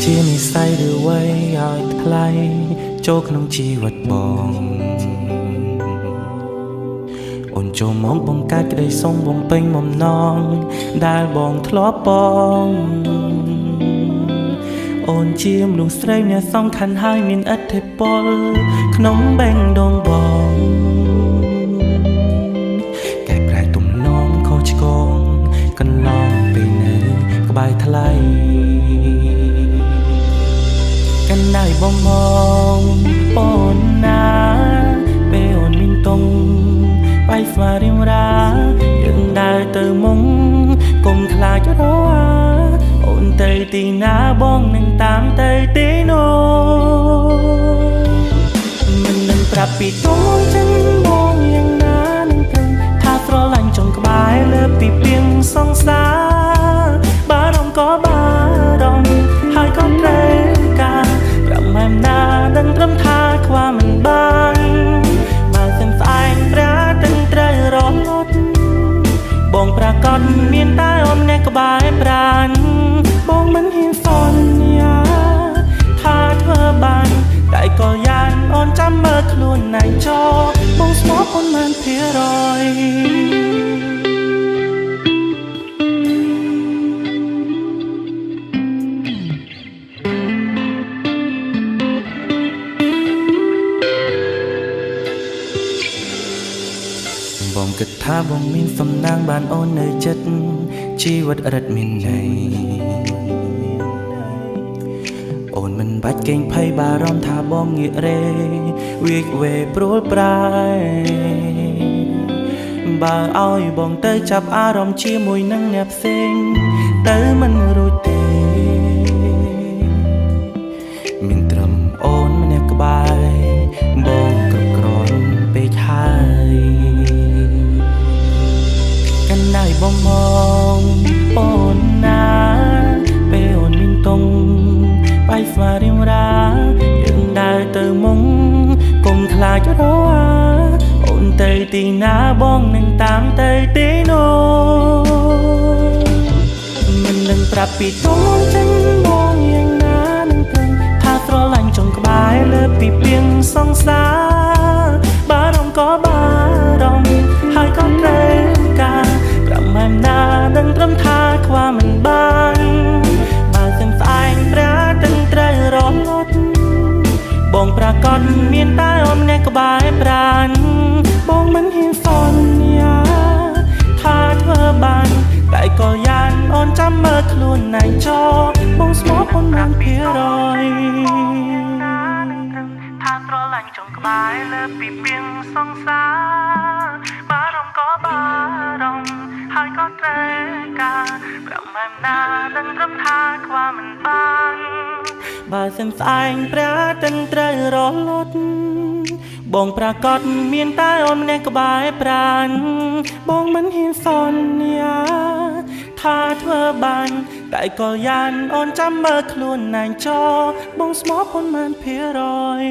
ជានិស្ស័យឬអ្វីឲ្យថ្លៃចូលក្នុងជីវិតបងអូនចូលមកបង្កើតក្តីសុំបំពេញបំណងដែលបងធ្លាប់បងអូនជាមនុស្សស្រីអ្នកសំខាន់ហើយមានឥទ្ធិពលក្នុងបេះដូងបងកែប្រែទំនងខុសឆ្គងកន្លងពេលនៅក្បែរថ្លៃកណ្ដាលបងមកអូនណាពេលអូនមានតុងបាយស្វារៀងរាយើងដើរទៅមុខកុំខ្លាចរអាអូនទៅទីណាបងនឹងតាមទៅទីនោះមិននឹងប្រាប់ពីតុងចឹងបងយ៉ាងណានឹងគិតថាស្រឡាញ់ចុងក្បែរលើពីពីងសង្សារបារម្ភក៏បារម្ភហើយក៏ត្រូវការប្រមាណណាដឹងត្រឹមថាខ្វះមិនបានបើសិនស្អែកប្រាទាំងត្រូវរលត់បងប្រកាសមានតែអូនអ្នកក្បែរប្រានបងមិនហ៊ានសន្យាថាធ្វើបានតែក៏យ៉ាងអូនចាំមើលខ្លួនឯងចោលបងស្មោះអូនមិនភារយបងគិតថាបងមានសំណាងបានអូននៅចិត្តជីវិតរិតមានន័យអូនមិនបាច់កេងភ័យបារម្ភថាបងងាករេវាកវេព្រួលប្រាយបើឲ្យបងទៅចាប់អារម្មណ៍ជាមួយនឹងអ្នកផ្សេងទៅមិនរួចទេមានត្រឹមអូនម្នាក់ក្បែរបងគ្រប់គ្រាន់ពេកហើយកណ្ដាលបងមកអូនណាពេលអូនមានតុងបាយស្វារៀងរាយើងដើរទៅមុខកុំខ្លាចរអាអូនទៅទីណាបងនឹងតាមទៅទីនោះមិននឹងប្រាប់ពីតុងចឹងបងយ៉ាងណានឹងគិតថាស្រឡាញ់ចុងក្បែរលើពីពីងសង្សារបារម្ភក៏បារម្ភហើយក៏ត្រូវការប្រមាណណាដឹងត្រឹមថាខ្វះមិនបានបើសិនស្អែកប្រាទាំងត្រូវរលត់បងប្រកាសមានតែអូនអ្នកក្បែរប្រានបងមិនហ៊ានសន្យាថាធ្វើបានតែក៏យ៉ាងអូនចាំមើលខ្លួនឯងចោលបងស្មោះអូនមិនភារយថាស្រឡាញ់ចុងក្បែរលើពីពីងសង្សារបារម្ភក៏បារម្ភហើយក៏ត្រូវការប្រមាណណាដឹងត្រឹមថាខ្វះមិនបានបើសិនស្អែកប្រាទាំងត្រូវរលត់បងប្រកាសមានតែអូនម្នាក់ក្បែរប្រានបងមិនហ៊ានសន្យាថាធ្វើបានតែក៏យ៉ាងអូនចាំមើលខ្លួនឯងចោលបងស្មោះអូនមិនភារយ